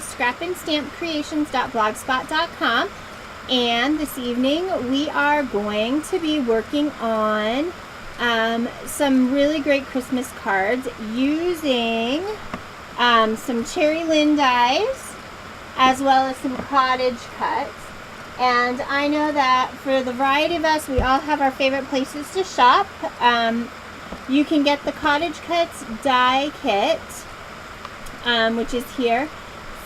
scrapandstampcreations.blogspot.com, and this evening we are going to be working on some really great Christmas cards using some Cherry Lynn dies as well as some cottage cuts. And I know that for the variety of us, we all have our favorite places to shop. You can get the Cottage Cuts die kit, which is here,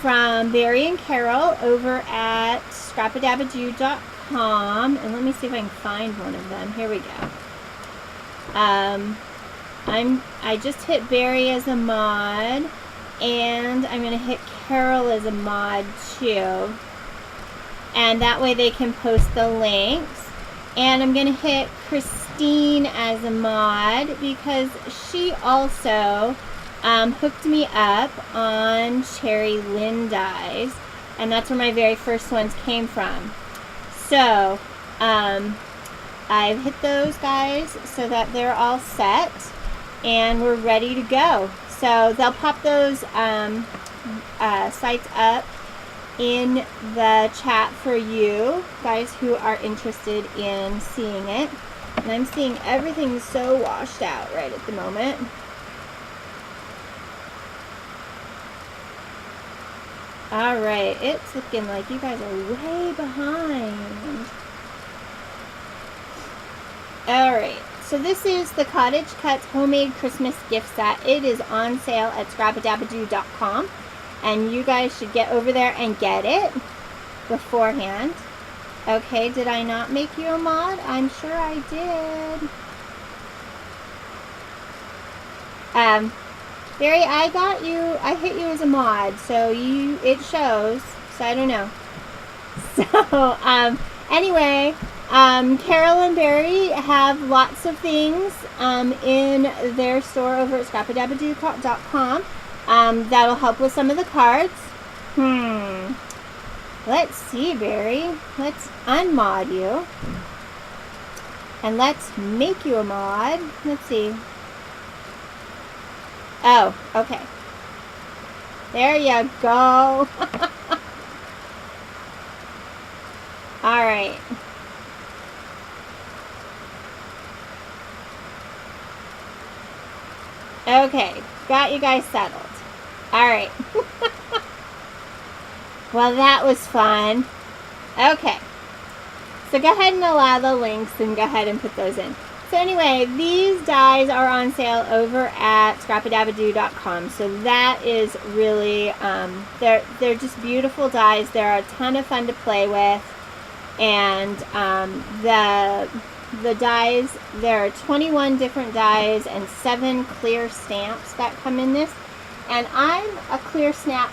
from Barry and Carol over at scrapbooking.com. And let me see if I can find one of them. Here we go. I just hit Barry as a mod, and I'm going to hit Carol as a mod too. And that way they can post the links. And I'm going to hit Christine as a mod because she also hooked me up on Cherry Lynn dies. And that's where my very first ones came from. So, I've hit those guys so that they're all set. And we're ready to go. So, they'll pop those sites up in the chat for you guys who are interested in seeing it. And I'm seeing everything so washed out right at the moment. Alright, it's looking like you guys are way behind. Alright, so this is the Cottage Cuts Homemade Christmas Gift Set. It is on sale at scrapbooking.com. And you guys should get over there and get it beforehand. Okay, did I not make you a mod? I'm sure I did. Barry, I got you. I hit you as a mod, so it shows. So I don't know. So anyway, Carol and Barry have lots of things in their store over at scrapbooking.com. That'll help with some of the cards. Let's see, Barry. Let's unmod you. And let's make you a mod. Let's see. Oh, okay. There you go. Alright. Okay, got you guys settled. Alright. Well, that was fun. Okay. So go ahead and allow the links and go ahead and put those in. So anyway, these dies are on sale over at scrapbooking.com. So that is really, they're just beautiful dies. They're a ton of fun to play with. And the dies, there are 21 different dies and 7 clear stamps that come in this. And I'm a clear stamp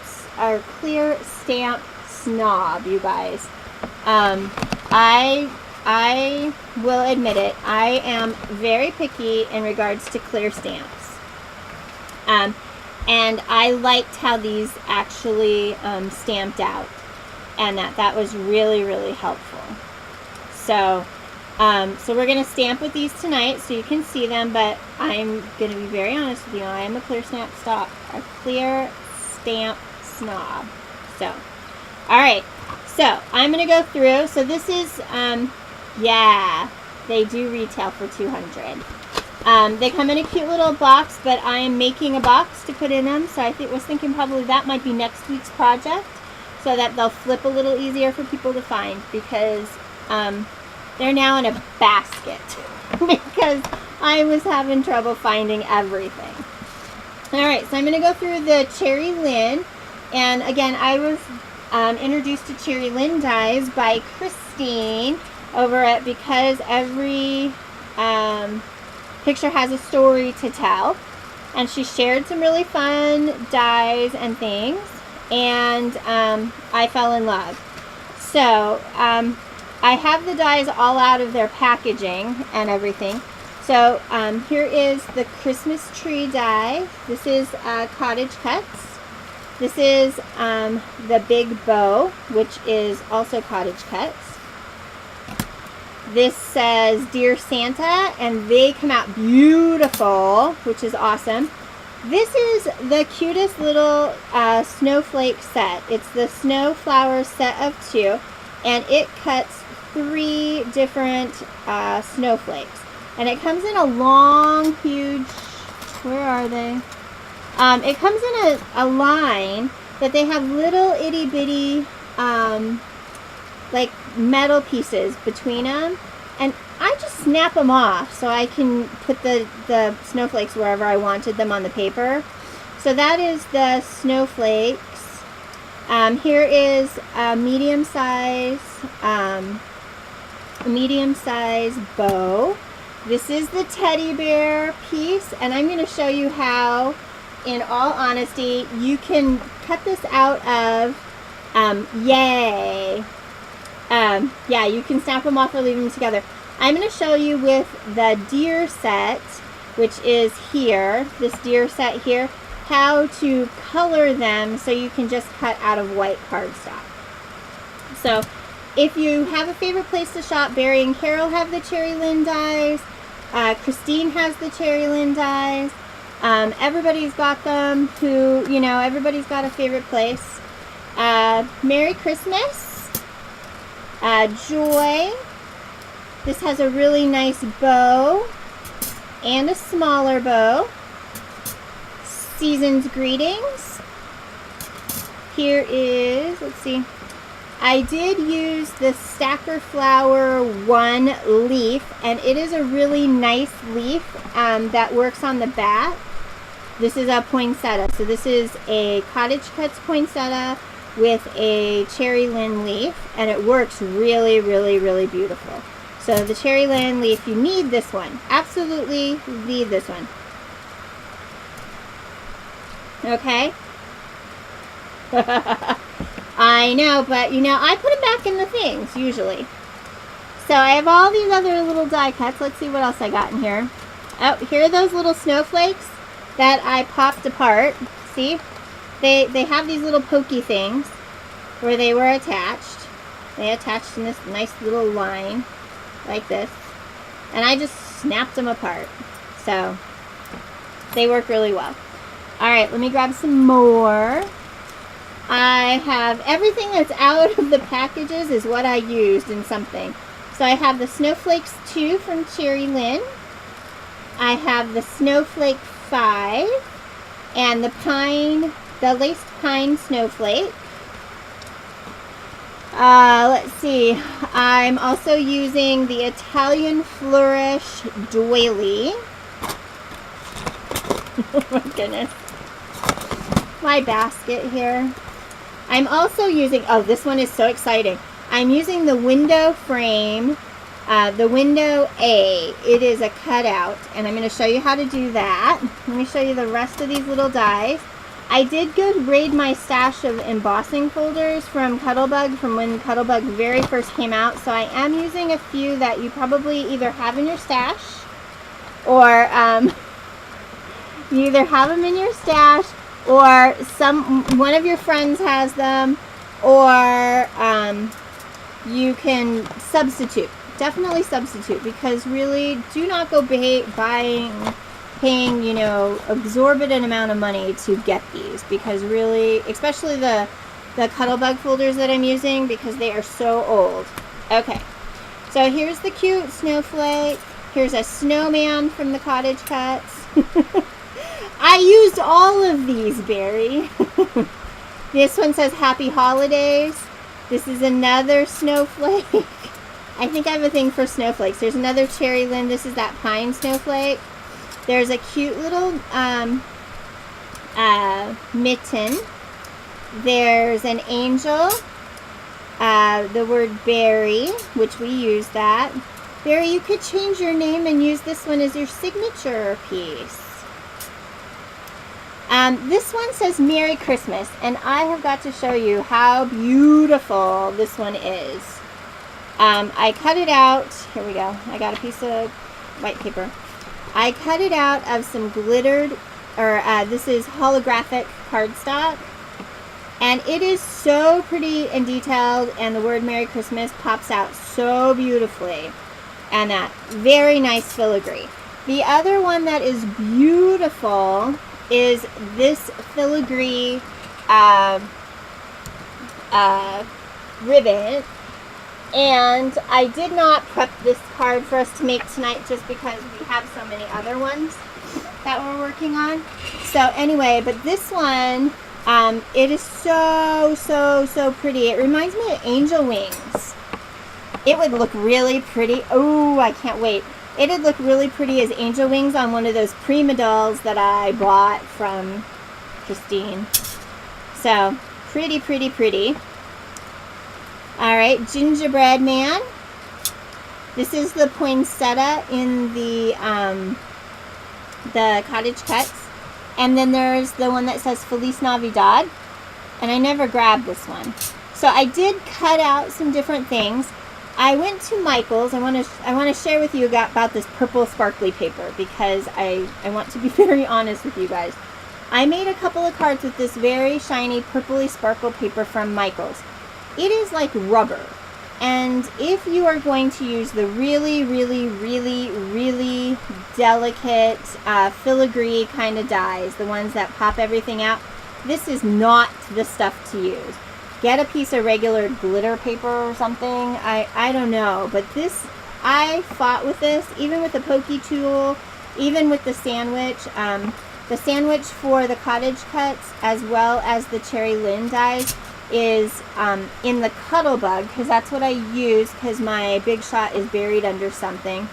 snob, you guys. I will admit it. I am very picky in regards to clear stamps. And I liked how these actually stamped out. And that was really, really helpful. So we're going to stamp with these tonight so you can see them, but I'm going to be very honest with you. I am a clear stamp snob. So, alright. So, I'm going to go through. So, this is, yeah, they do retail for $200. They come in a cute little box, but I am making a box to put in them. So, I was thinking probably that might be next week's project so that they'll flip a little easier for people to find because they're now in a basket because I was having trouble finding everything. Alright, so I'm going to go through the Cherry Lynn. And again, I was introduced to Cherry Lynn dies by Christine over at Because Every Picture Has a Story to Tell. And she shared some really fun dies and things. And I fell in love. So, I have the dies all out of their packaging and everything. So, here is the Christmas tree die. This is Cottage Cuts. This is the Big Bow, which is also Cottage Cuts. This says Dear Santa, and they come out beautiful, which is awesome. This is the cutest little snowflake set. It's the snow flowers set of 2, and it cuts 3 different snowflakes. And it comes in a long, huge, where are they? It comes in a line that they have little itty bitty like metal pieces between them, and I just snap them off so I can put the snowflakes wherever I wanted them on the paper. So that is the snowflakes. Here is a medium size bow. This is the teddy bear piece, and I'm going to show you how, in all honesty, you can cut this out of, yeah, you can snap them off or leave them together. I'm going to show you with the deer set, which is here, this deer set here, how to color them so you can just cut out of white cardstock. So if you have a favorite place to shop, Barry and Carol have the Cherry Lynn dies. Christine has the Cherry Lynn dies. Everybody's got them who, you know, everybody's got a favorite place. Merry Christmas. Joy. This has a really nice bow and a smaller bow. Season's Greetings. Here is, let's see, I did use the Stacker Flower 1 leaf, and it is a really nice leaf that works on the back. This is a poinsettia, so this is a Cottage Cuts poinsettia with a Cherry Lynn leaf, and it works really, really, really beautiful. So the Cherry Lynn leaf, you need this one. Absolutely need this one. Okay? I know, but you know, I put them back in the things, usually. So I have all these other little die cuts. Let's see what else I got in here. Oh, here are those little snowflakes that I popped apart. See? They have these little pokey things where they were attached. They attached in this nice little line, like this. And I just snapped them apart. So, they work really well. Alright, let me grab some more. I have everything that's out of the packages is what I used in something. So I have the Snowflakes 2 from Cherry Lynn. I have the Snowflake 5 and the laced pine snowflake. Let's see. I'm also using the Italian Flourish doily. Oh my goodness. My basket here. I'm also using, oh, this one is so exciting. I'm using the window frame, the window A. It is a cutout, and I'm going to show you how to do that. Let me show you the rest of these little dies. I did go raid my stash of embossing folders from Cuttlebug, from when Cuttlebug very first came out, so I am using a few that you probably either have in your stash, or you either have them in your stash, or one of your friends has them, or you can substitute. Definitely substitute, because really, do not go paying, you know, exorbitant amount of money to get these, because really, especially the Cuttlebug folders that I'm using, because they are so old. Okay, so here's the cute snowflake. Here's a snowman from the Cottage Cuts. I used all of these, Barry. This one says Happy Holidays. This is another snowflake. I think I have a thing for snowflakes. There's another Cherry Lynn. This is that pine snowflake. There's a cute little mitten. There's an angel. The word Barry, which we use that. Barry, you could change your name and use this one as your signature piece. This one says Merry Christmas, and I have got to show you how beautiful this one is. I cut it out. Here we go. I got a piece of white paper. I cut it out of some glittered, or this is holographic cardstock, and it is so pretty and detailed, and the word Merry Christmas pops out so beautifully, and that very nice filigree. The other one that is beautiful is this filigree ribbon. And I did not prep this card for us to make tonight just because we have so many other ones that we're working on. So anyway, but this one, it is so pretty. It reminds me of angel wings. It would look really pretty. Oh, I can't wait. It would look really pretty as angel wings on one of those Prima dolls that I bought from Christine. So, pretty. Alright, Gingerbread Man. This is the poinsettia in the cottage cuts. And then there's the one that says Feliz Navidad. And I never grabbed this one. So I did cut out some different things. I went to Michael's. I want to share with you about this purple sparkly paper because I want to be very honest with you guys. I made a couple of cards with this very shiny purpley sparkle paper from Michael's. It is like rubber. And if you are going to use the really delicate filigree kind of dies, the ones that pop everything out, this is not the stuff to use. Get a piece of regular glitter paper or something. I don't know. But this, I fought with this, even with the pokey tool, even with the sandwich. The sandwich for the cottage cuts as well as the cherry lin dies is in the cuddle bug, because that's what I use because my big shot is buried under something.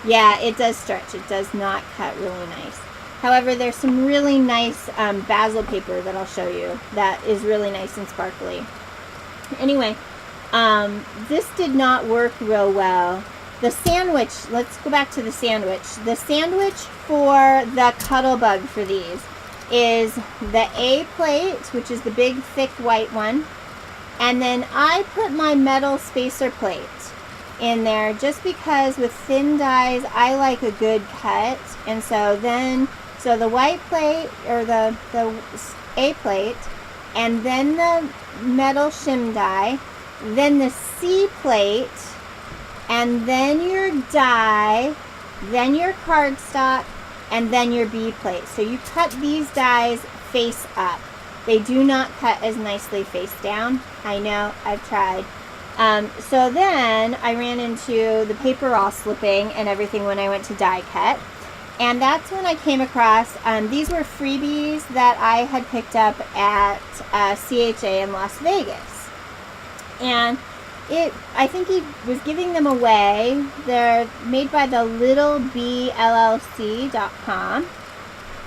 Yeah, it does stretch. It does not cut really nice. However, there's some really nice basil paper that I'll show you that is really nice and sparkly. Anyway, this did not work real well. The sandwich, let's go back to the sandwich. The sandwich for the cuddle bug for these is the A plate, which is the big thick white one. And then I put my metal spacer plate in there just because with thin dies, I like a good cut. And so the white plate or the A plate, and then the metal shim die, then the C plate, and then your die, then your cardstock, and then your B plate. So you cut these dies face up. They do not cut as nicely face down. I know, I've tried. So then I ran into the paper all slipping and everything when I went to die cut. And that's when I came across, these were freebies that I had picked up at CHA in Las Vegas. And I think he was giving them away. They're made by the littlebllc.com.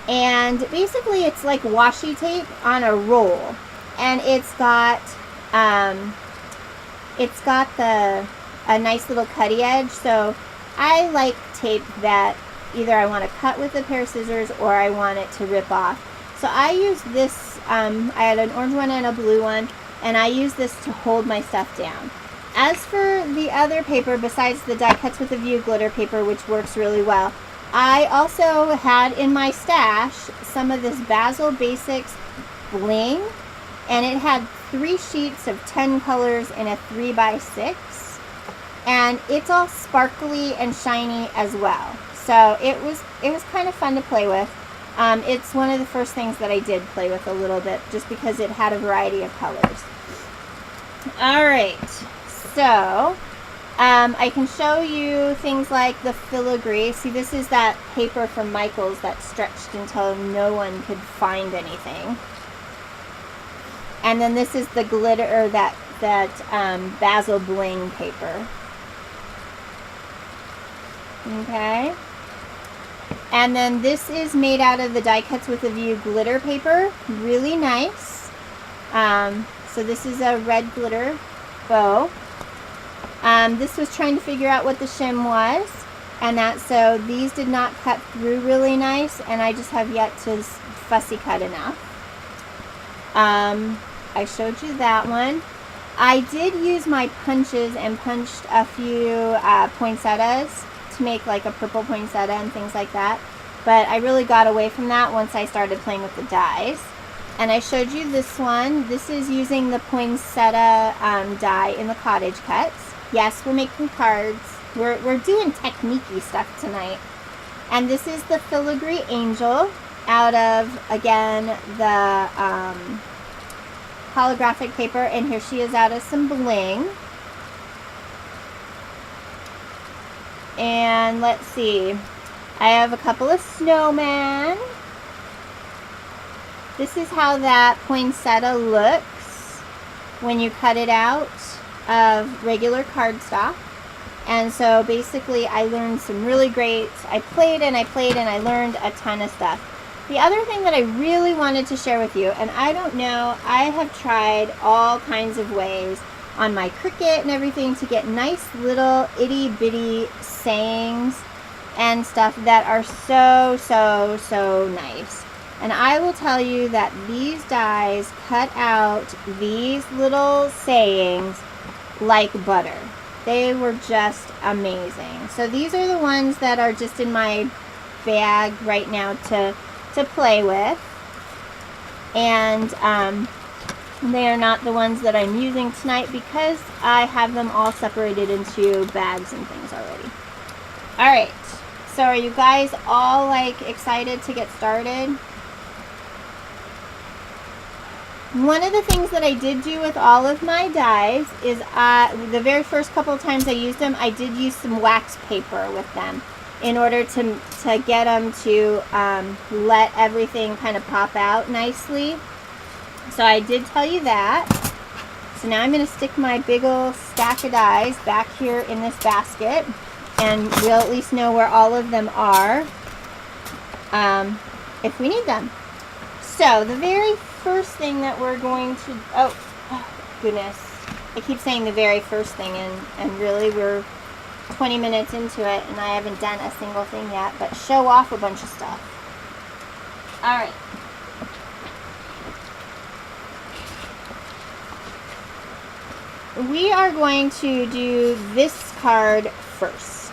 And basically it's like washi tape on a roll. And it's got a nice little cutty edge. So I like tape that either I want to cut with a pair of scissors or I want it to rip off. So I used this, I had an orange one and a blue one, and I used this to hold my stuff down. As for the other paper, besides the die cuts with a view glitter paper, which works really well, I also had in my stash some of this Basil Basics bling, and it had 3 sheets of 10 colors in a 3x6, and it's all sparkly and shiny as well. So it was kind of fun to play with. It's one of the first things that I did play with a little bit, just because it had a variety of colors. All right, so I can show you things like the filigree. See, this is that paper from Michael's that stretched until no one could find anything. And then this is the glitter, or that Basil bling paper. Okay. And then this is made out of the die cuts with a view glitter paper. Really nice. So this is a red glitter bow. This was trying to figure out what the shim was. And so these did not cut through really nice. And I just have yet to fussy cut enough. I showed you that one. I did use my punches and punched a few poinsettias to make like a purple poinsettia and things like that, but I really got away from that once I started playing with the dies. And I showed you this one. This is using the poinsettia die in the cottage cuts. Yes, we're making cards. We're doing technique-y stuff tonight. And this is the Filigree Angel. out of, again, the holographic paper, and here she is out of some bling. And let's see, I have a couple of snowmen. This is how that poinsettia looks when you cut it out of regular cardstock. And so basically I learned some really great, I played and I learned a ton of stuff. The other thing that I really wanted to share with you, and I don't know, I have tried all kinds of ways on my Cricut and everything to get nice little itty bitty sayings and stuff that are so nice. And I will tell you that these dies cut out these little sayings like butter. They were just amazing. So these are the ones that are just in my bag right now to play with. And they are not the ones that I'm using tonight because I have them all separated into bags and things already. Alright, so are you guys all like excited to get started? One of the things that I did do with all of my dies is the very first couple of times I used them, I did use some wax paper with them in order to get them to let everything kind of pop out nicely. So I did tell you that. So now I'm going to stick my big old stack of dies back here in this basket, and we'll at least know where all of them are if we need them. So the very first thing that we're going to, oh goodness, I keep saying the very first thing, and really we're 20 minutes into it and I haven't done a single thing yet, but show off a bunch of stuff. Alright. We are going to do this card first.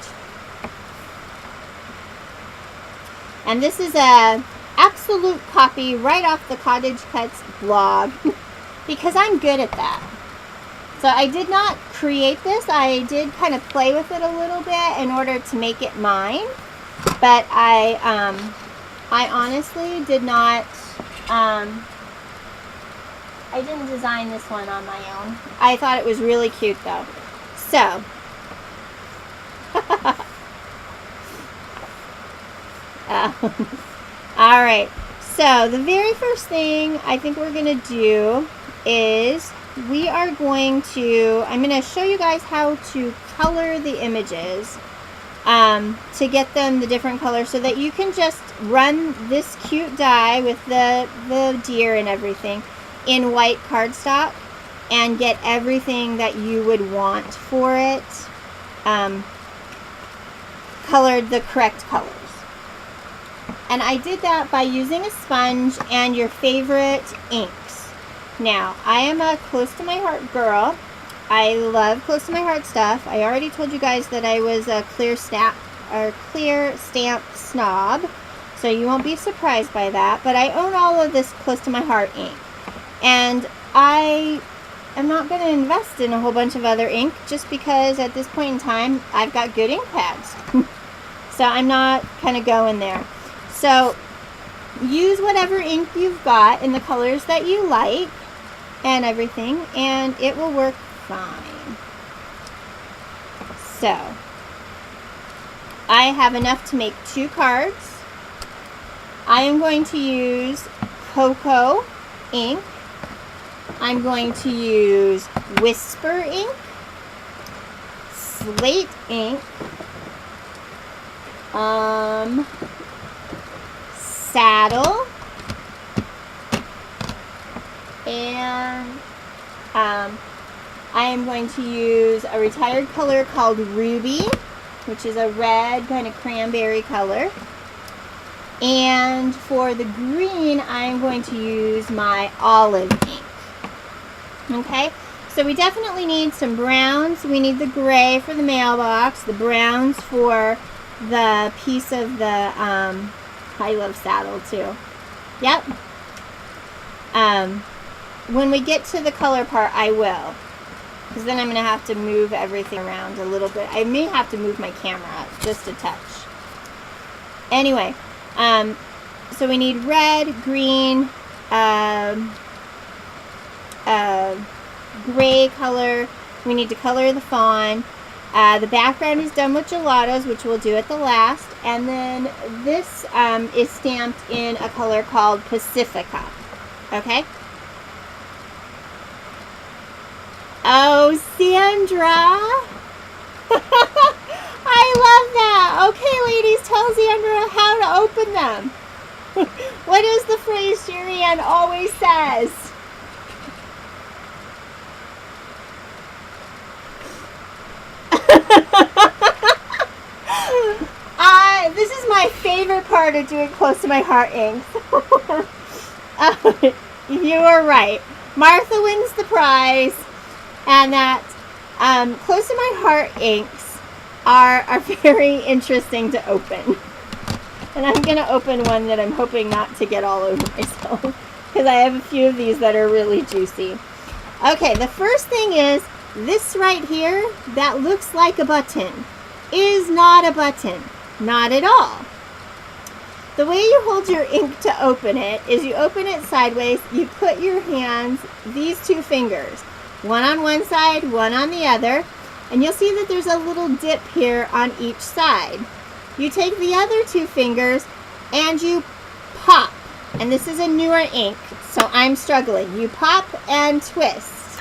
And this is a absolute copy right off the Cottage Cuts blog because I'm good at that. So I did not create this. I did kind of play with it a little bit in order to make it mine. But I honestly did not, I didn't design this one on my own. I thought it was really cute though. So, alright, so the very first thing I think we're going to do is we are going to, I'm going to show you guys how to color the images to get them the different colors so that you can just run this cute die with the deer and everything in white cardstock and get everything that you would want for it colored the correct colors. And I did that by using a sponge and your favorite inks. Now, I am a close to my heart girl. I love close to my heart stuff. I already told you guys that I was a clear stamp snob, so you won't be surprised by that. But I own all of this close to my heart ink. And I am not going to invest in a whole bunch of other ink just because at this point in time I've got good ink pads. So I'm not kind of going there. So use whatever ink you've got in the colors that you like and everything, and it will work fine. So I have enough to make 2 cards. I am going to use cocoa ink. I'm going to use Whisper ink, slate ink, saddle, and I am going to use a retired color called Ruby, which is a red kind of cranberry color. And for the green, I'm going to use my olive ink. Okay, so we definitely need some browns. We need the gray for the mailbox, the browns for the piece of the, I love saddle too. Yep. When we get to the color part, I will. Because then I'm going to have to move everything around a little bit. I may have to move my camera just a touch. Anyway, So we need red, green, gray color. We need to color the fawn. The background is done with gelatos, which we'll do at the last. And then this is stamped in a color called Pacifica. Okay? Oh, Sandra! I love that! Okay, ladies, tell Sandra how to open them. What is the phrase Gerriann always says? This is my favorite part of doing Close to My Heart inks. You are right. Martha wins the prize, and that Close to My Heart inks are very interesting to open. And I'm going to open one that I'm hoping not to get all over myself, because I have a few of these that are really juicy. Okay, the first thing is this right here that looks like a button is not a button. Not at all. The way you hold your ink to open it is you open it sideways, you put your hands, these two fingers, one on one side, one on the other, and you'll see that there's a little dip here on each side. You take the other two fingers and you pop, and this is a newer ink, so I'm struggling. You pop and twist,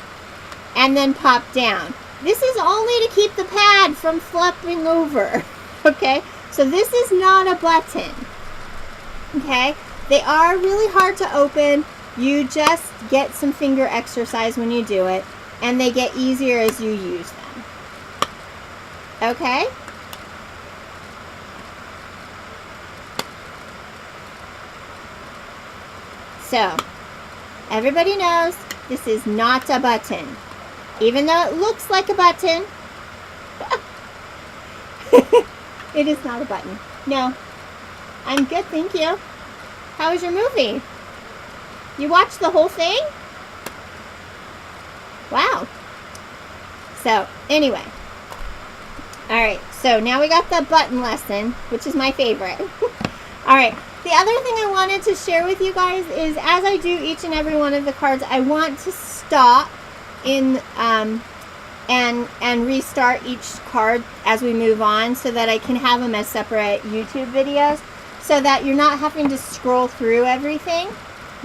and then pop down. This is only to keep the pad from flopping over, okay? So this is not a button, okay? They are really hard to open. You just get some finger exercise when you do it, and they get easier as you use them, okay? So, everybody knows this is not a button. Even though it looks like a button, it is not a button. No. I'm good, thank you. How was your movie? You watched the whole thing? Wow. So, anyway. Alright, so now we got the button lesson, which is my favorite. Alright, the other thing I wanted to share with you guys is as I do each and every one of the cards, I want to stop in and restart each card as we move on so that I can have them as separate YouTube videos so that you're not having to scroll through everything.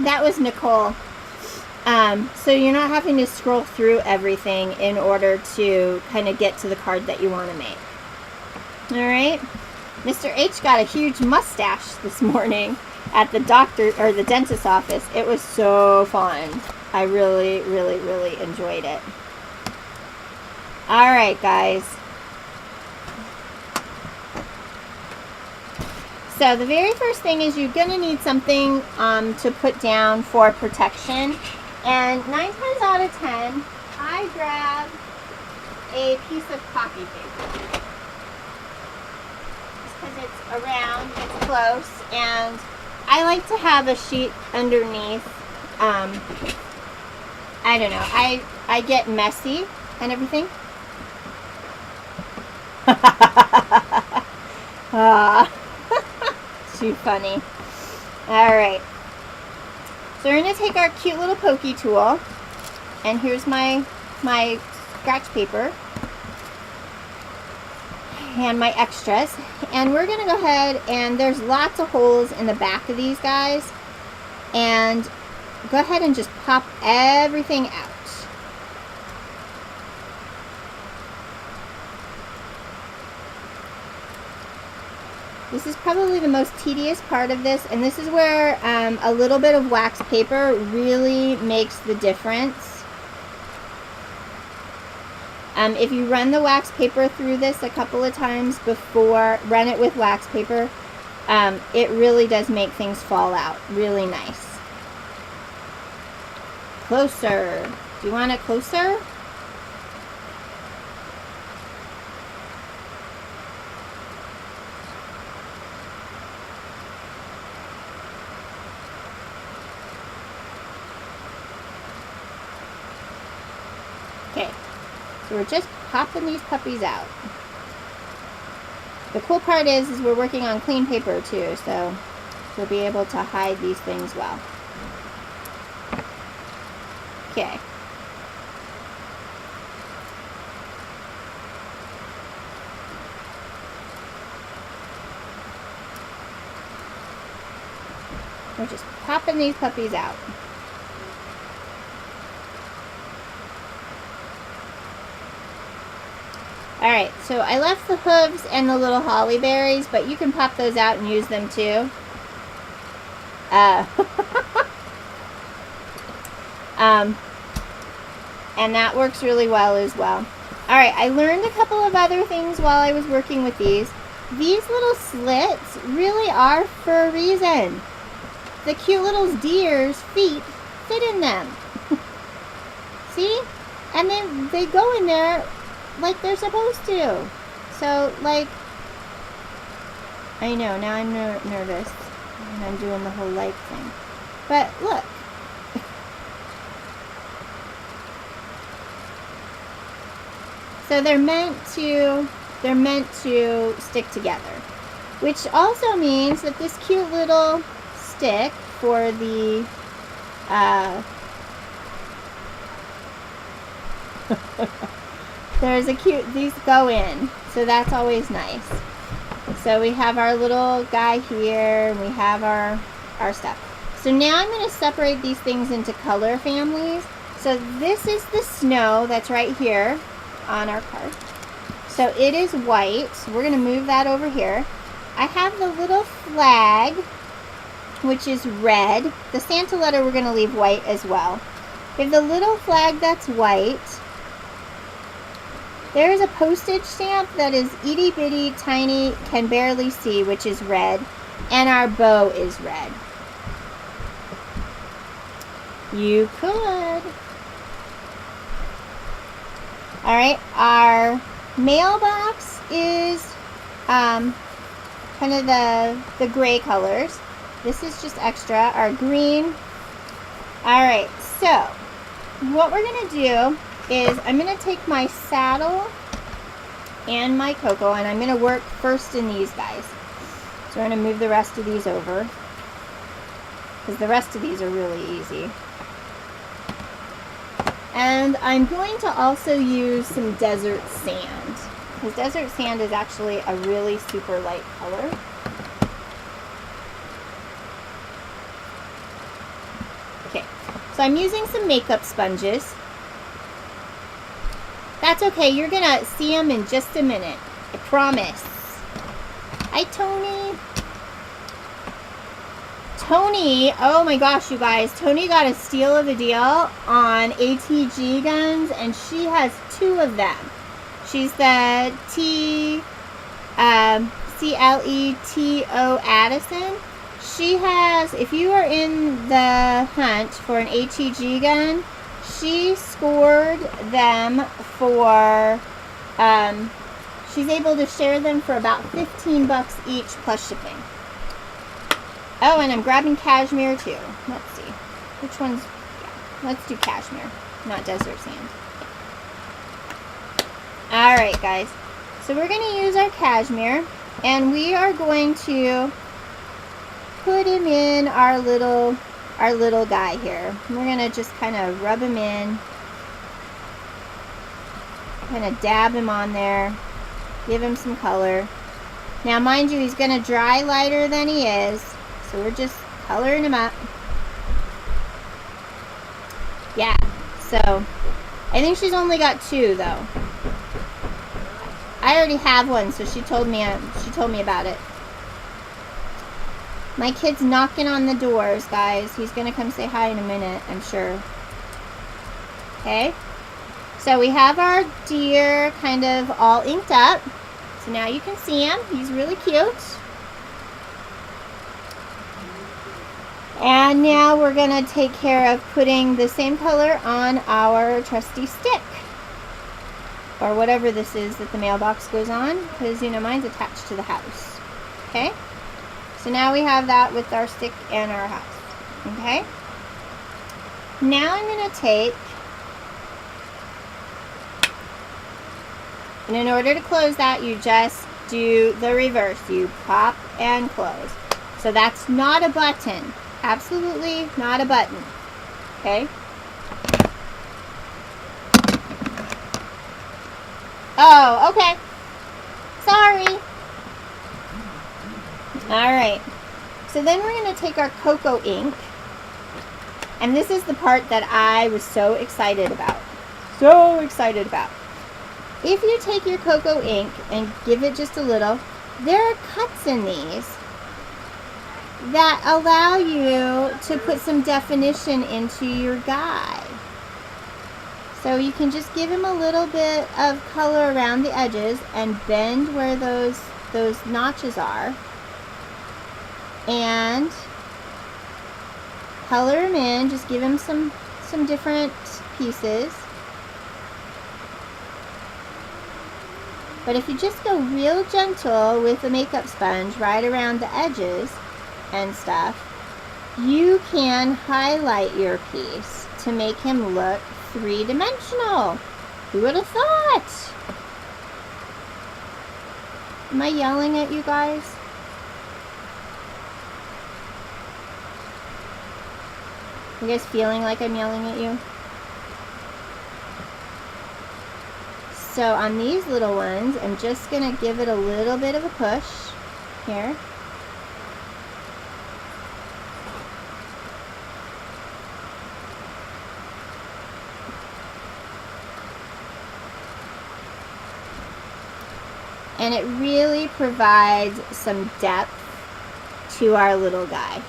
That was Nicole. So you're not having to scroll through everything in order to kind of get to the card that you want to make. Alright? Mr. H got a huge mustache this morning at the doctor or the dentist's office. It was so fun. I really, really, really enjoyed it. Alright, guys. So the very first thing is you're going to need something to put down for protection. And 9 times out of 10, I grab a piece of copy paper. Just because it's around, it's close, and I like to have a sheet underneath. I don't know. I get messy and everything. Too funny. Alright. So we're going to take our cute little pokey tool. And here's my scratch paper. And my extras. And we're going to go ahead and there's lots of holes in the back of these guys. And go ahead and just pop everything out. This is probably the most tedious part of this, and this is where a little bit of wax paper really makes the difference. If you run the wax paper through this a couple of times before, run it with wax paper, it really does make things fall out really nice. Closer. Do you want it closer? Okay, so we're just popping these puppies out. The cool part is we're working on clean paper too, so you'll be able to hide these things well. Okay. We're just popping these puppies out. Alright, so I left the hooves and the little holly berries, but you can pop those out and use them too. And that works really well as well. Alright, I learned a couple of other things while I was working with these. These little slits really are for a reason. The cute little deer's feet fit in them. See? And then they go in there like they're supposed to. So, like, I know, now I'm nervous. And I'm doing the whole like thing. But look. So they're meant to stick together. Which also means that this cute little stick for the there's a cute, these go in, so that's always nice. So we have our little guy here, and we have our stuff. So now I'm going to separate these things into color families. So this is the snow that's right here on our card. So it is white, so we're going to move that over here. I have the little flag, which is red. The Santa letter we're going to leave white as well. We have the little flag that's white. There is a postage stamp that is itty bitty tiny, can barely see, which is red. And our bow is red. You could. Alright, our mailbox is kind of the gray colors. This is just extra. Our green. Alright, so what we're going to do is I'm going to take my saddle and my cocoa, and I'm going to work first in these guys. So we're going to move the rest of these over, because the rest of these are really easy. And I'm going to also use some desert sand, because desert sand is actually a really super light color. Okay, so I'm using some makeup sponges. That's okay, you're gonna see them in just a minute. I promise. Hi, Tony. Tony, oh my gosh, you guys. Tony got a steal of a deal on ATG guns, and she has 2 of them. She's the CLETO Addison. She has, if you are in the hunt for an ATG gun, she scored them for, she's able to share them for about $15 each plus shipping. Oh, and I'm grabbing cashmere too. Let's see. Which one's, yeah, let's do cashmere, not desert sand. Alright guys, so we're going to use our cashmere, and we are going to put him in our little guy here. We're going to just kind of rub him in, kind of dab him on there, give him some color. Now mind you, he's going to dry lighter than he is, so we're just coloring him up. Yeah, so I think she's only got 2 though. I already have one, so she told me about it. My kid's knocking on the doors, guys. He's going to come say hi in a minute, I'm sure. Okay. So we have our deer kind of all inked up. So now you can see him. He's really cute. And now we're going to take care of putting the same color on our trusty stick. Or whatever this is that the mailbox goes on. Because, you know, mine's attached to the house. Okay. So now we have that with our stick and our house. Okay? Now I'm going to take, and in order to close that, you just do the reverse. You pop and close. So that's not a button. Absolutely not a button. Okay? Oh, okay. Sorry. Alright. So then we're going to take our cocoa ink. And this is the part that I was so excited about. So excited about. If you take your cocoa ink and give it just a little, there are cuts in these that allow you to put some definition into your guy. So you can just give him a little bit of color around the edges and bend where those notches are. And color him in, just give him some different pieces. But if you just go real gentle with the makeup sponge right around the edges and stuff, you can highlight your piece to make him look three-dimensional. Who would have thought? Am I yelling at you guys? You guys feeling like I'm yelling at you? So on these little ones, I'm just going to give it a little bit of a push here. And it really provides some depth to our little guy.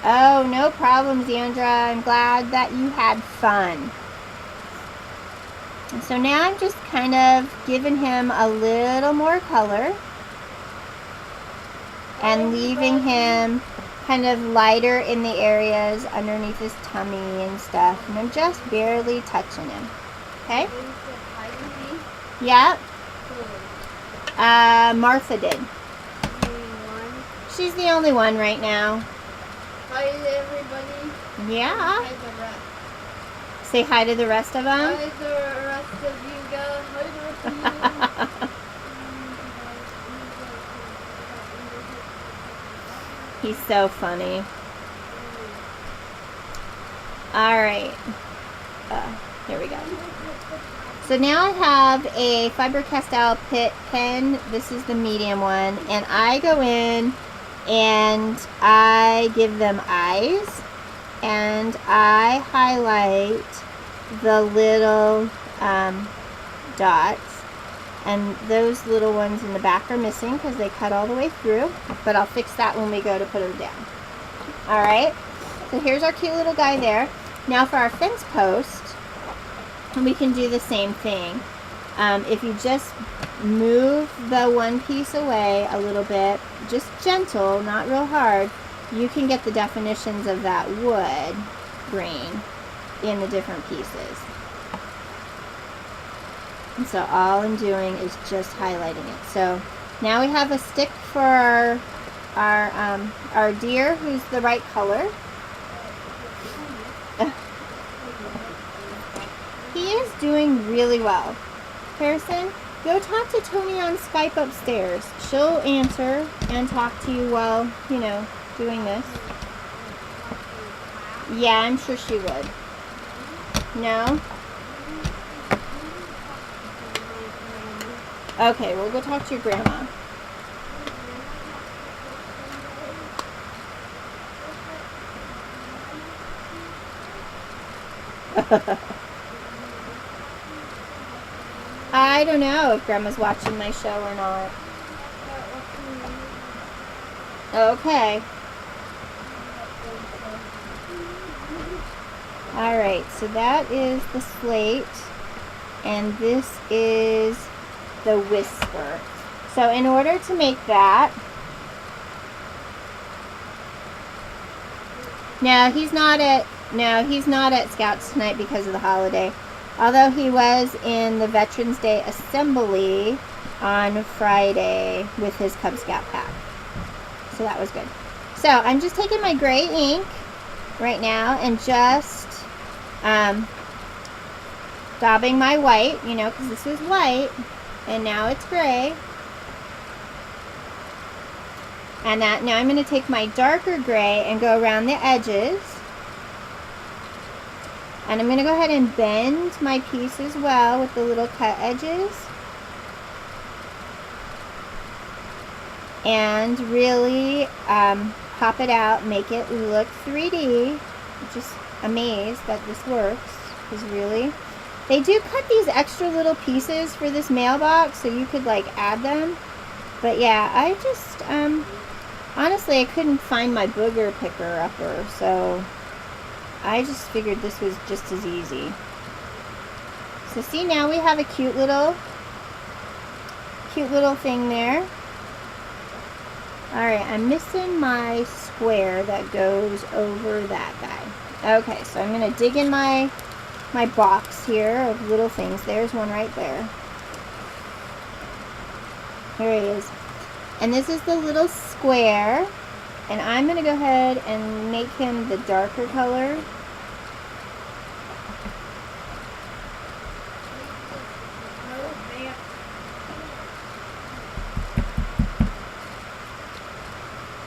Oh, no problem, Zandra. I'm glad that you had fun. And so now I'm just kind of giving him a little more color and leaving him kind of lighter in the areas underneath his tummy and stuff. And I'm just barely touching him. Okay? Yep. Martha did. She's the only one right now. Hi to everybody. Yeah. Hi to the rest. Say hi to the rest of them. Hi to the rest of you guys. Hi to the rest of you. He's so funny. Alright. Here we go. So now I have a Faber-Castell pen. This is the medium one. And I go in and I give them eyes. And I highlight the little dots. And those little ones in the back are missing because they cut all the way through. But I'll fix that when we go to put them down. Alright. So here's our cute little guy there. Now for our fence post, we can do the same thing. If you just move the one piece away a little bit, just gentle, not real hard, you can get the definitions of that wood grain in the different pieces. And so all I'm doing is just highlighting it. So now we have a stick for our deer who's the right color. He is doing really well. Harrison, go talk to Tony on Skype upstairs. She'll answer and talk to you while, you know, doing this. Yeah, I'm sure she would. No? Okay, we'll go talk to your grandma. I don't know if Grandma's watching my show or not. Okay. Alright, so that is the slate. And this is the whisper. So in order to make that... No, he's not at Scouts tonight because of the holiday. Although he was in the Veterans Day Assembly on Friday with his Cub Scout pack. So that was good. So I'm just taking my gray ink right now and just daubing my white, you know, because this was white and now it's gray. And that, now I'm going to take my darker gray and go around the edges. And I'm going to go ahead and bend my piece as well with the little cut edges. And really pop it out, make it look 3D. I'm just amazed that this works, because really, they do cut these extra little pieces for this mailbox, so you could like add them. But yeah, I just, honestly, I couldn't find my booger picker-upper, so I just figured this was just as easy. So see, now we have a cute little thing there. Alright, I'm missing my square that goes over that guy. Okay, so I'm going to dig in my box here of little things. There's one right there. Here he is. And this is the little square. And I'm going to go ahead and make him the darker color.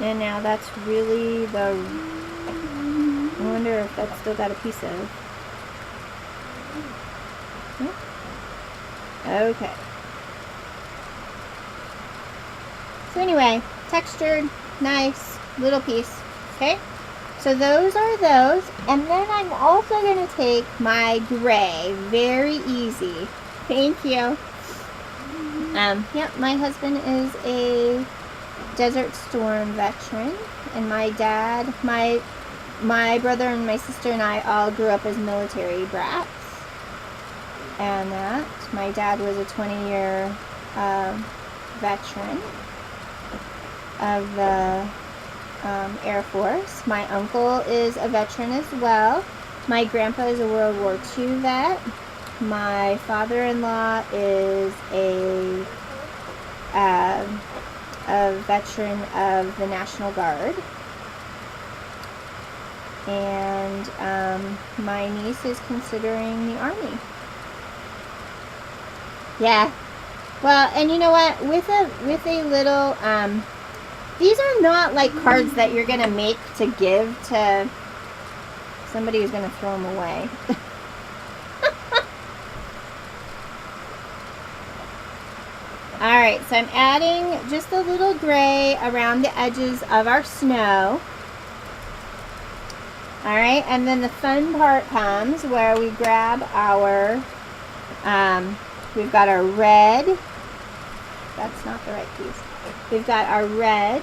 And now that's really the, I wonder if that's still got a piece of. Okay. So anyway, textured, nice, little piece. Okay. So those are those. And then I'm also going to take my gray. Very easy. Thank you. Yep, my husband is a Desert Storm veteran, and my dad, my brother and my sister and I all grew up as military brats. And that my dad was a 20-year veteran of the Air Force. My uncle is a veteran as well. My grandpa is a World War II vet. My father-in-law is a veteran of the National Guard. And my niece is considering the Army. Yeah. Well, and you know what? With a little, these are not like cards that you're going to make to give to somebody who's going to throw them away. Alright, so I'm adding just a little gray around the edges of our snow. Alright, and then the fun part comes where we grab our, we've got our red. That's not the right piece. We've got our red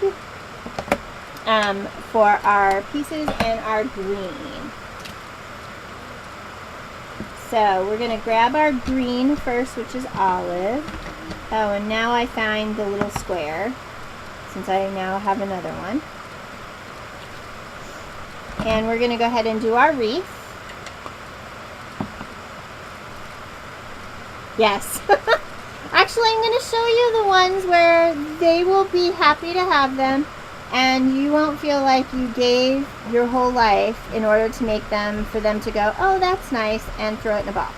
for our pieces and our green. So we're going to grab our green first, which is olive. Oh, and now I find the little square, since I now have another one. And we're going to go ahead and do our wreath. Yes. Actually, I'm going to show you the ones where they will be happy to have them, and you won't feel like you gave your whole life in order to make them, for them to go, oh, that's nice, and throw it in a box.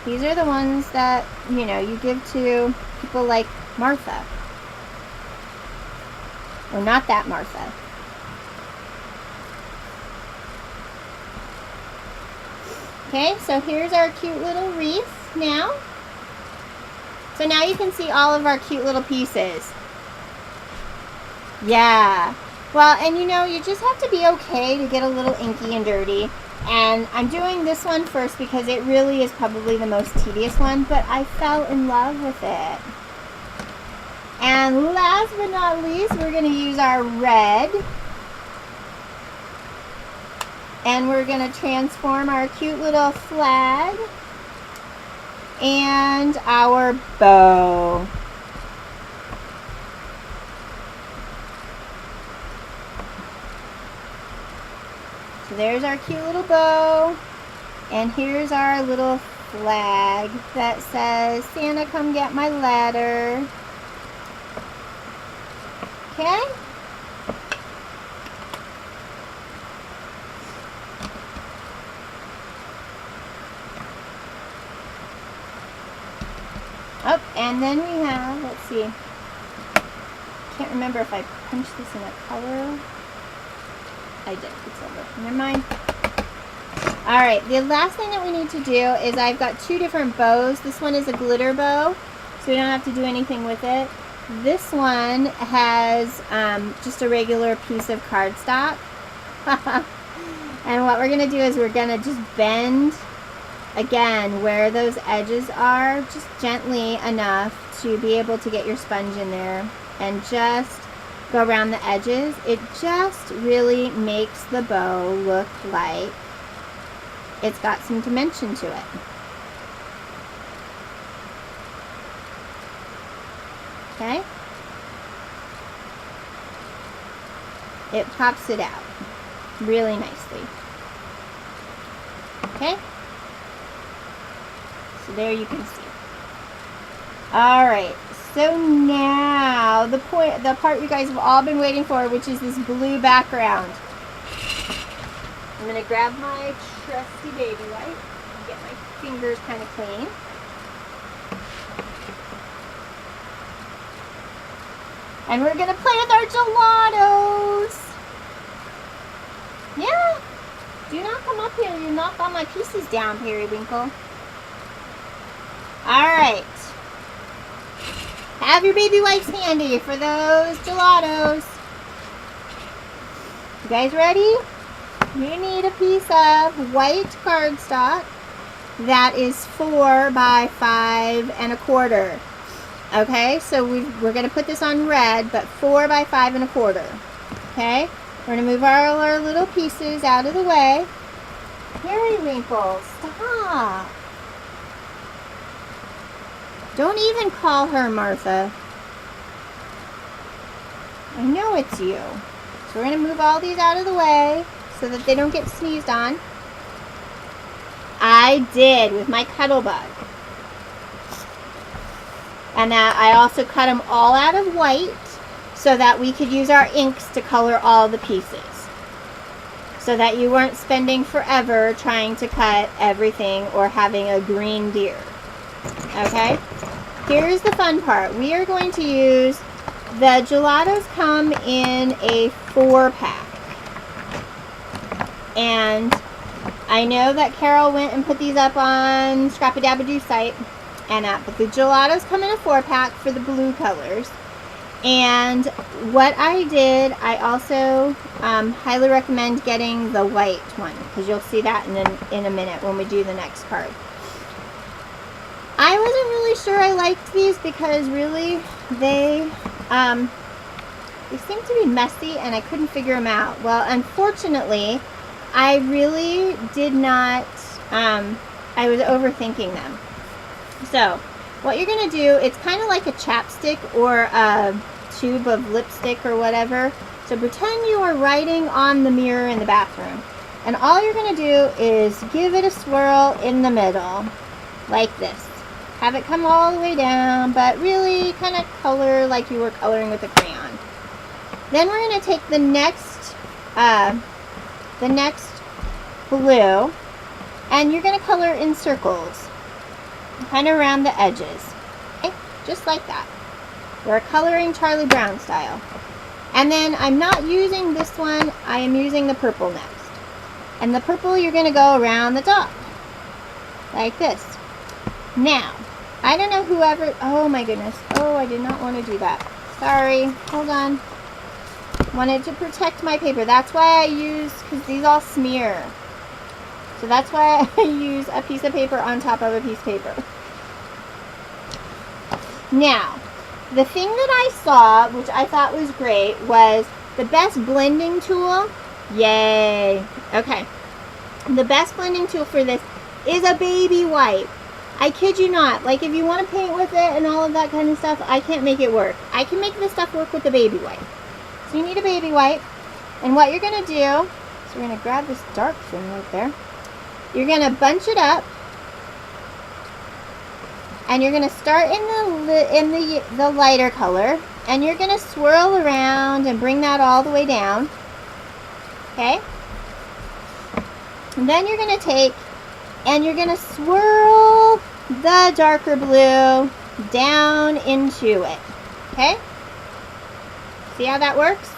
These are the ones that, you know, you give to people like Martha. Or not that Martha. Okay, so here's our cute little wreath now. So now you can see all of our cute little pieces. Yeah. Well, and you know, you just have to be okay to get a little inky and dirty. And I'm doing this one first because it really is probably the most tedious one, but I fell in love with it. And last but not least, we're going to use our red. And we're going to transform our cute little flag and our bow. So there's our cute little bow, and here's our little flag that says, Santa, come get my letter. Okay? Oh, and then we have, let's see. Can't remember if I punched this in a color. I did. It's over. Never mind. Alright, the last thing that we need to do is I've got two different bows. This one is a glitter bow, so we don't have to do anything with it. This one has just a regular piece of cardstock. And what we're going to do is we're going to just bend, again, where those edges are, just gently enough to be able to get your sponge in there and just go around the edges. It just really makes the bow look like it's got some dimension to it. Okay? It pops it out really nicely. Okay? So there you can see. Alright, so now the part you guys have all been waiting for, which is this blue background. I'm going to grab my trusty baby wipe and get my fingers kind of clean. And we're going to play with our gelatos. Yeah. Do not come up here. You knock all my pieces down, Periwinkle. Alright. Have your baby wipes handy for those gelatos. You guys ready? You need a piece of white cardstock that is 4 by 5 1/4. Okay, so we're going to put this on red, but 4 by 5 1/4. Okay, we're going to move all our little pieces out of the way. Periwinkle, stop. Don't even call her Martha. I know it's you. So we're going to move all these out of the way so that they don't get sneezed on. I did with my Cuddle Bug. And I also cut them all out of white so that we could use our inks to color all the pieces. So that you weren't spending forever trying to cut everything or having a green deer. Okay? Here's the fun part. We are going to use, the gelatos come in a 4-pack. And I know that Carol went and put these up on Scrappy Dabba site. But the gelatos come in a 4-pack for the blue colors. And what I did, I also highly recommend getting the white one, because you'll see that in a minute when we do the next card. I wasn't really sure I liked these because really they seem to be messy and I couldn't figure them out. Well, unfortunately, I really did not, I was overthinking them. So, what you're going to do, it's kind of like a chapstick or a tube of lipstick or whatever. So pretend you are writing on the mirror in the bathroom. And all you're going to do is give it a swirl in the middle, like this. Have it come all the way down, but really kind of color like you were coloring with a crayon. Then we're going to take the next blue, and you're going to color in circles, kind of around the edges. Okay, just like that. We're coloring Charlie Brown style. And then I'm not using this one, I am using the purple next. And the purple you're going to go around the top, like this. Now, I don't know whoever, oh my goodness, oh I did not want to do that. Sorry, hold on. Wanted to protect my paper. That's why I use, because these all smear. So that's why I use a piece of paper on top of a piece of paper. Now, the thing that I saw, which I thought was great, was the best blending tool. Yay. Okay. The best blending tool for this is a baby wipe. I kid you not. Like, if you want to paint with it and all of that kind of stuff, I can't make it work. I can make this stuff work with the baby wipe. So you need a baby wipe. And what you're going to do, so we're going to grab this dark thing right there. You're going to bunch it up. And you're going to start in the lighter color. And you're going to swirl around and bring that all the way down. Okay? And then you're going to take and you're going to swirl the darker blue down into it. Okay? See how that works?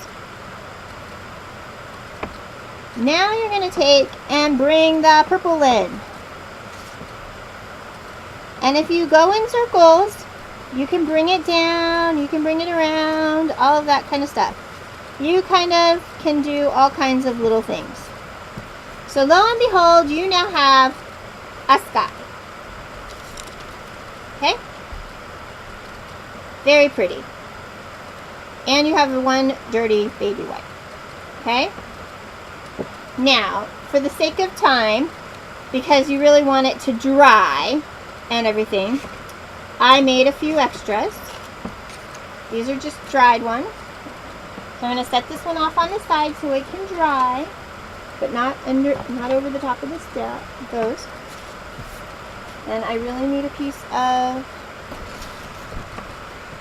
Now you're going to take and bring the purple in. And if you go in circles, you can bring it down, you can bring it around, all of that kind of stuff. You kind of can do all kinds of little things. So lo and behold, you now have a sky. Okay? Very pretty. And you have one dirty baby wipe. Okay? Now, for the sake of time, because you really want it to dry and everything, I made a few extras. These are just dried ones. So I'm going to set this one off on the side so it can dry, but not over the top of those. And I really need a piece of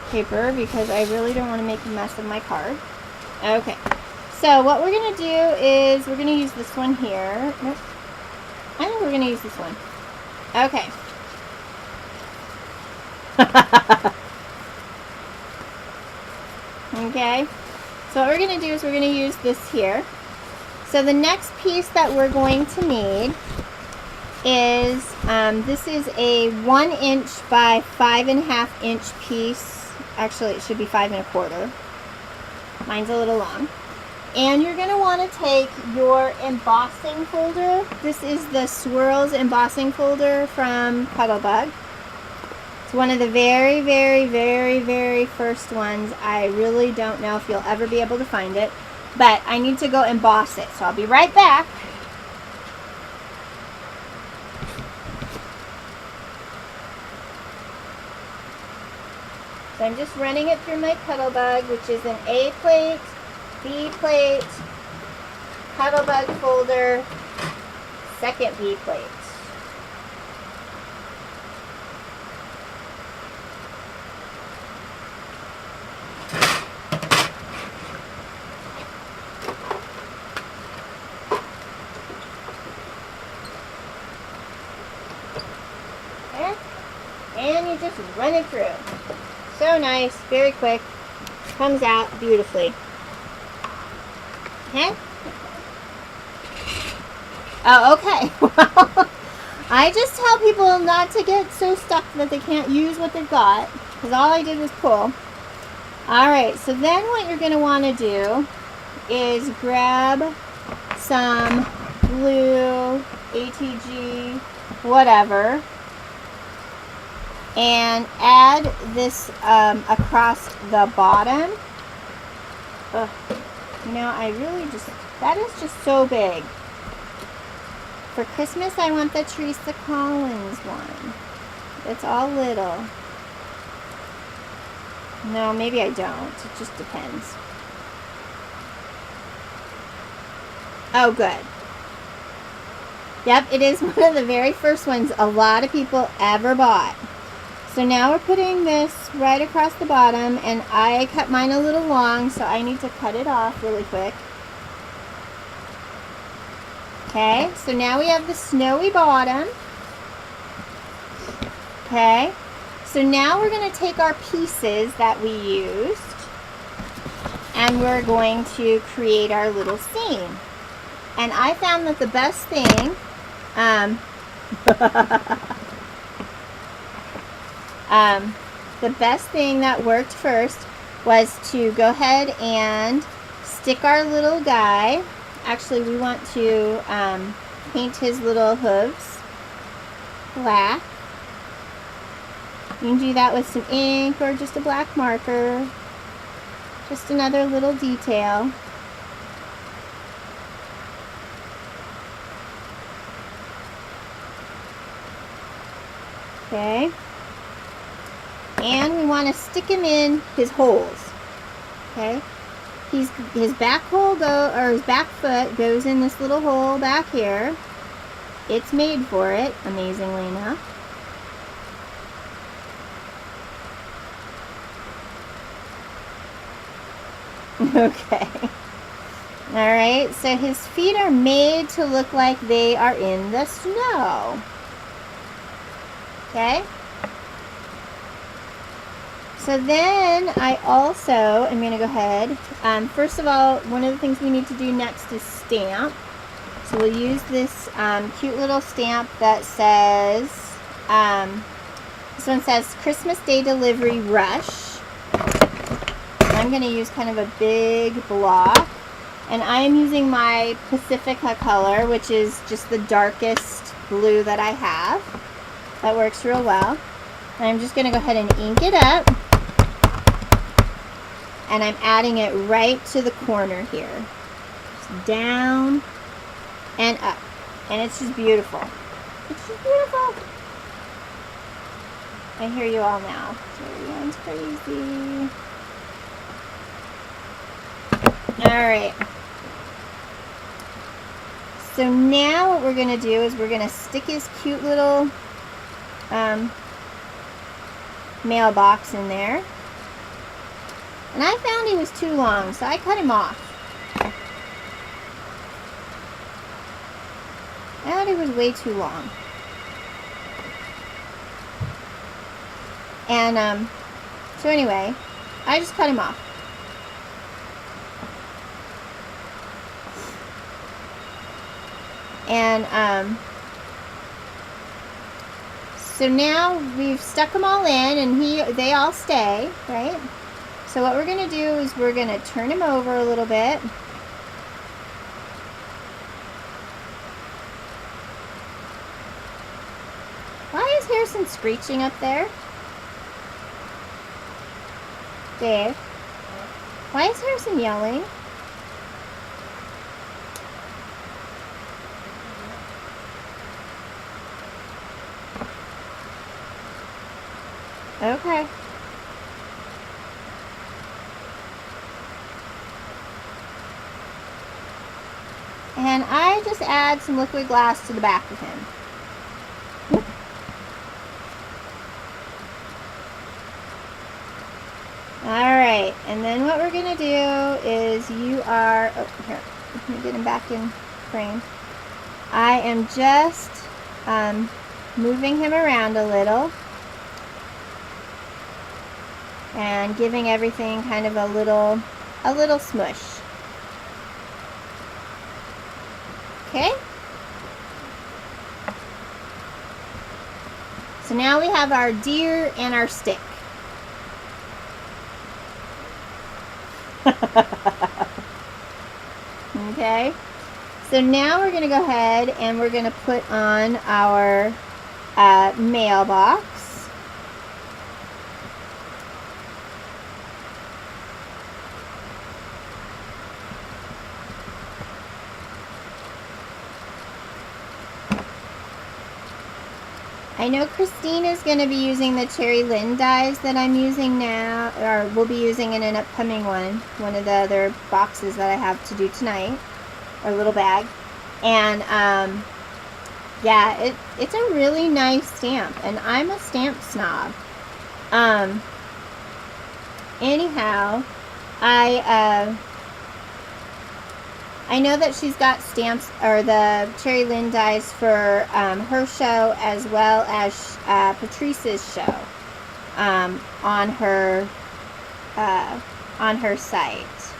paper because I really don't want to make a mess of my card. Okay. So what we're going to do is we're going to use this one here. Nope. I think we're going to use this one. Okay. Okay. So what we're going to do is we're going to use this here. So the next piece that we're going to need is, this is a 1 inch by 5.5 inch piece. Actually, it should be 5 1/4. Mine's a little long. And you're going to want to take your embossing folder. This is the Swirls embossing folder from Cuttlebug. It's one of the very, very, very, very first ones. I really don't know if you'll ever be able to find it, but I need to go emboss it. So I'll be right back. So I'm just running it through my Cuttlebug, which is an A plate, B plate, Cuttlebug folder, second B plate. There. And you just run it through. So nice, very quick, comes out beautifully. Okay? Oh, okay. Well, I just tell people not to get so stuck that they can't use what they've got, because all I did was pull. Alright, so then what you're going to want to do is grab some glue, ATG, whatever, and add this across the bottom. Ugh. You know, I really just, that is just so big. For Christmas, I want the Teresa Collins one. It's all little. No, maybe I don't. It just depends. Oh, good. Yep, it is one of the very first ones a lot of people ever bought. So now we're putting this right across the bottom, and I cut mine a little long, so I need to cut it off really quick. Okay, so now we have the snowy bottom. Okay, so now we're going to take our pieces that we used, and we're going to create our little scene. And I found that the best thing, the best thing that worked first was to go ahead and stick our little guy. Actually, we want to paint his little hooves black. You can do that with some ink or just a black marker. Just another little detail. Okay. And we want to stick him in his holes. Okay. His back foot goes in this little hole back here. It's made for it, amazingly enough. Okay. Alright, so his feet are made to look like they are in the snow. Okay? So then I also am going to go ahead. First of all, one of the things we need to do next is stamp. So we'll use this cute little stamp that says, this one says Christmas Day Delivery Rush. I'm going to use kind of a big block. And I am using my Pacifica color, which is just the darkest blue that I have. That works real well. And I'm just going to go ahead and ink it up. And I'm adding it right to the corner here. Just down and up. And it's just beautiful. It's just beautiful. I hear you all now. Gerriann's crazy. Alright. So now what we're going to do is we're going to stick his cute little mailbox in there. And I found he was too long, so I cut him off. I thought he was way too long. And, so anyway, I just cut him off. And, so now we've stuck them all in, and they all stay, right? So what we're going to do is we're going to turn him over a little bit. Why is Harrison screeching up there? Dave? Why is Harrison yelling? Okay. And I just add some liquid glass to the back of him. Alright, and then what we're going to do is here, let me get him back in frame. I am just moving him around a little and giving everything kind of a little smush. Okay? So now we have our deer and our stick. Okay? So now we're going to go ahead and we're going to put on our mailbox. I know Christine is going to be using the Cherry Lynn dies that I'm using now, or will be using in an upcoming one of the other boxes that I have to do tonight, or little bag. And yeah, it's a really nice stamp, and I'm a stamp snob. Anyhow, I know that she's got stamps, or the Cherry Lynn dies for her show, as well as Patrice's show on her site,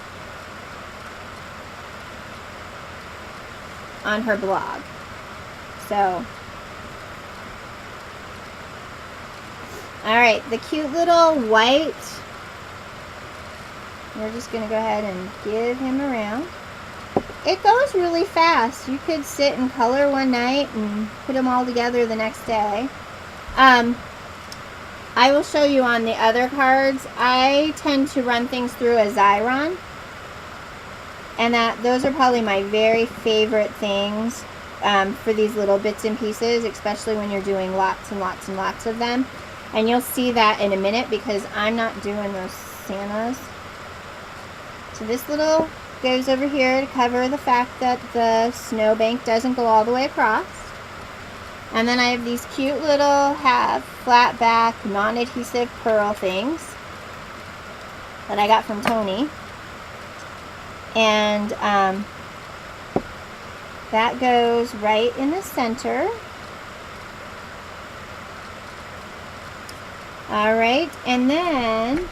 on her blog. So, all right, the cute little white. We're just gonna go ahead and give him around. It goes really fast. You could sit and color one night and put them all together the next day. I will show you on the other cards. I tend to run things through a Xyron. And those are probably my very favorite things for these little bits and pieces, especially when you're doing lots and lots and lots of them. And you'll see that in a minute because I'm not doing those Santas. So this little goes over here to cover the fact that the snowbank doesn't go all the way across. And then I have these cute little flat back non-adhesive pearl things that I got from Tony. And that goes right in the center. All right, and then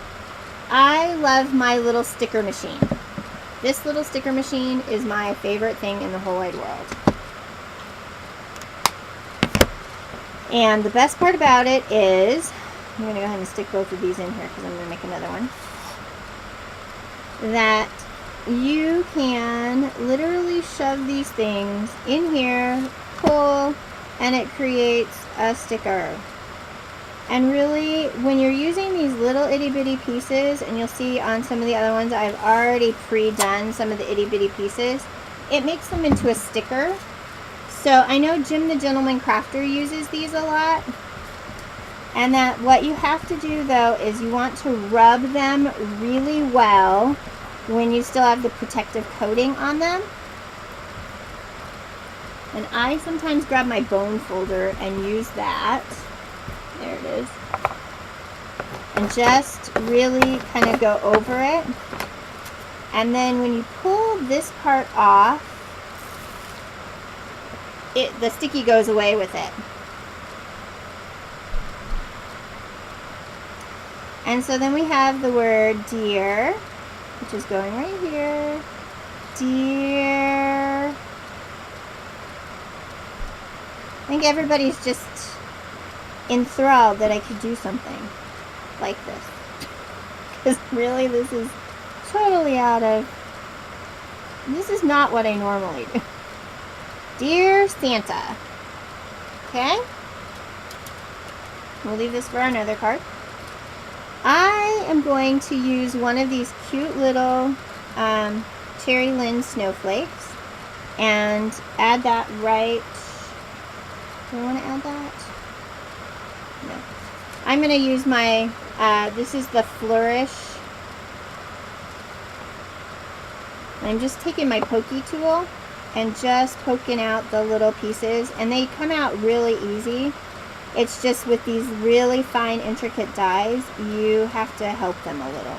I love my little sticker machine. This little sticker machine is my favorite thing in the whole wide world. And the best part about it is, I'm going to go ahead and stick both of these in here because I'm going to make another one, that you can literally shove these things in here, pull, and it creates a sticker. And really, when you're using these little itty bitty pieces, and you'll see on some of the other ones I've already pre-done some of the itty bitty pieces, it makes them into a sticker. So I know Jim the Gentleman Crafter uses these a lot. And that what you have to do though is you want to rub them really well when you still have the protective coating on them. And I sometimes grab my bone folder and use that. There it is. And just really kind of go over it. And then when you pull this part off, the sticky goes away with it. And so then we have the word dear, which is going right here. Dear. I think everybody's just enthralled that I could do something like this. Because really, this is totally this is not what I normally do. Dear Santa. Okay? We'll leave this for another card. I am going to use one of these cute little Cherry Lynn snowflakes and add that right. Do I want to add that? No. I'm going to use my, this is the Flourish. I'm just taking my pokey tool and just poking out the little pieces, and they come out really easy. It's just with these really fine, intricate dies, you have to help them a little.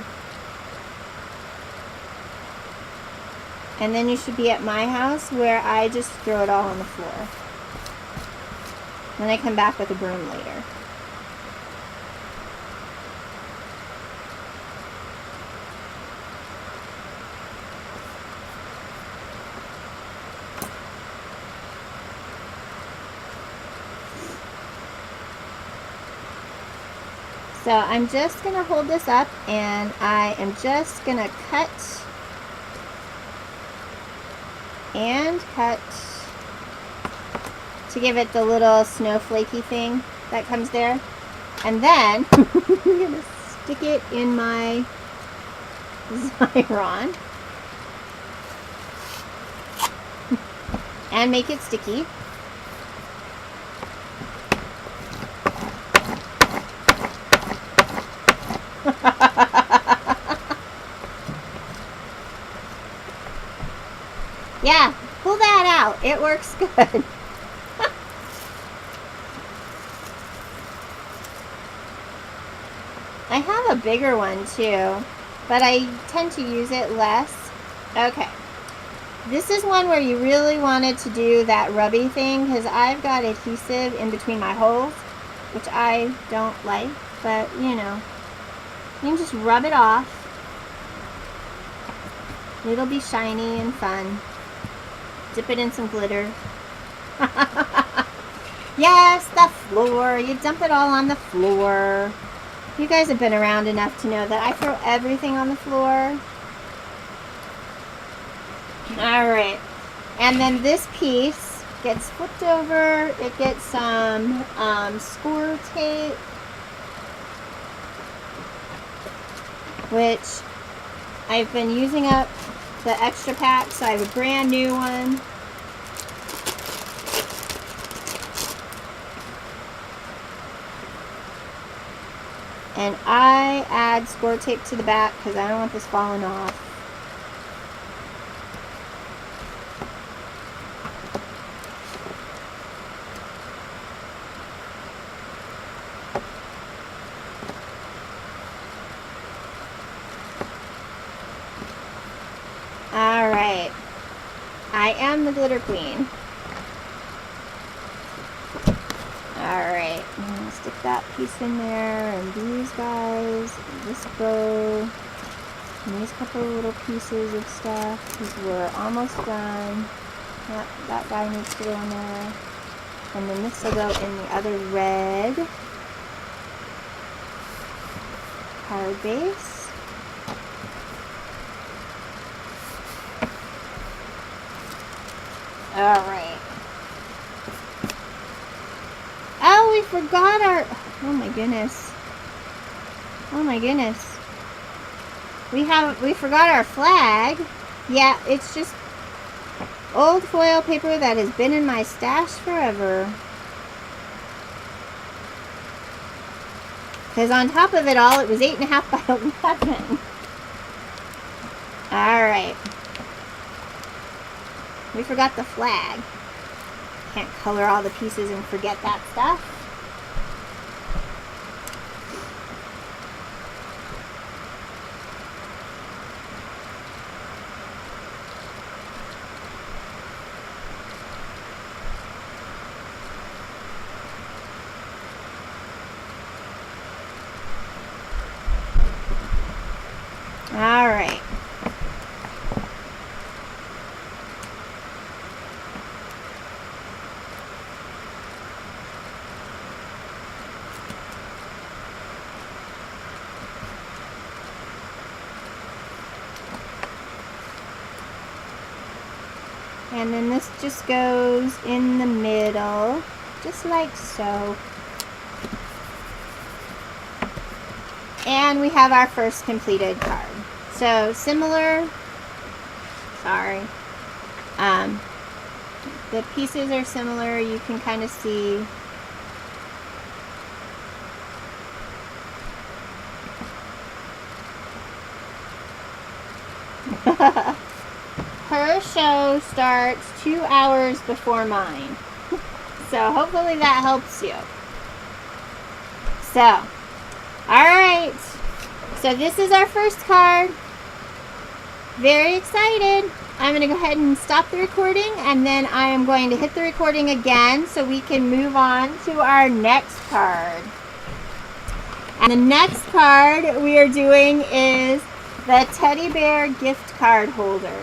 And then you should be at my house where I just throw it all on the floor. Then I come back with a broom later. So I'm just going to hold this up, and I am just going to cut and cut to give it the little snowflakey thing that comes there. And then I'm going to stick it in my Xyron and make it sticky. Yeah, pull that out. It works good. I have a bigger one too, but I tend to use it less. Okay. This is one where you really wanted to do that rubby thing because I've got adhesive in between my holes, which I don't like, but you know, you can just rub it off. It'll be shiny and fun. Dip it in some glitter. Yes, the floor. You dump it all on the floor. You guys have been around enough to know that I throw everything on the floor. Alright. And then this piece gets flipped over. It gets some score tape, which I've been using up the extra pack, so I have a brand new one. And I add score tape to the back because I don't want this falling off. Alright. I am the glitter queen. Alright. stick that piece in there, and these guys, and this bow, and these couple of little pieces of stuff, because we're almost done. Yep, that guy needs to go in there. And then this will go in the other red card base. Alright. Oh, we forgot our... Oh my goodness. Oh my goodness. We forgot our flag. Yeah, it's just old foil paper that has been in my stash forever. Because on top of it all, it was 8.5 by 11. Alright. We forgot the flag. Can't color all the pieces and forget that stuff. All right. And then this just goes in the middle, just like so. And we have our first completed card. So similar, sorry, the pieces are similar. You can kind of see her show starts 2 hours before mine. So hopefully that helps you. So, alright. So this is our first card. Very excited. I'm going to go ahead and stop the recording, and then I am going to hit the recording again so we can move on to our next card. And the next card we are doing is the teddy bear gift card holder.